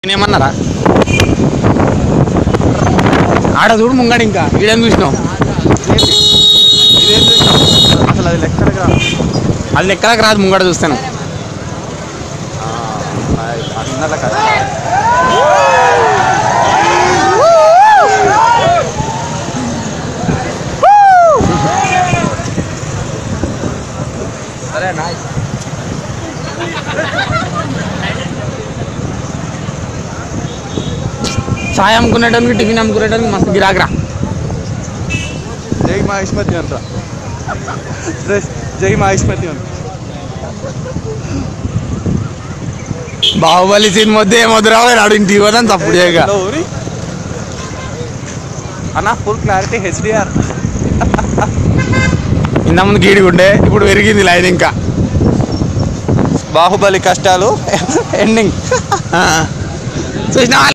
నేనేమన్నారా ఆడ చూడు ముంగడు ఇంకా ఈడేం చూసినావు అసలు అది లెక్కలకు రాదు ముంగడ చూస్తాను చాయ్ అమ్ముకునేటానికి టిఫిన్ అమ్ముకునేటానికి మస్తు గిరాకరా జై మహేష్మతి అంట జై మహేష్మతి అంట బాహుబలి సీన్ మధ్య ఏమొద్దురావాలి నాడు ఇంటికి పోదాం తప్పుడు చేయగా అన్న ఫుల్ క్లారిటీ హెచ్డిఆర్ ఇంత ముందు గీడిగుండే ఇప్పుడు పెరిగింది లైన్ ఇంకా బాహుబలి కష్టాలు ఎండింగ్ చూసినా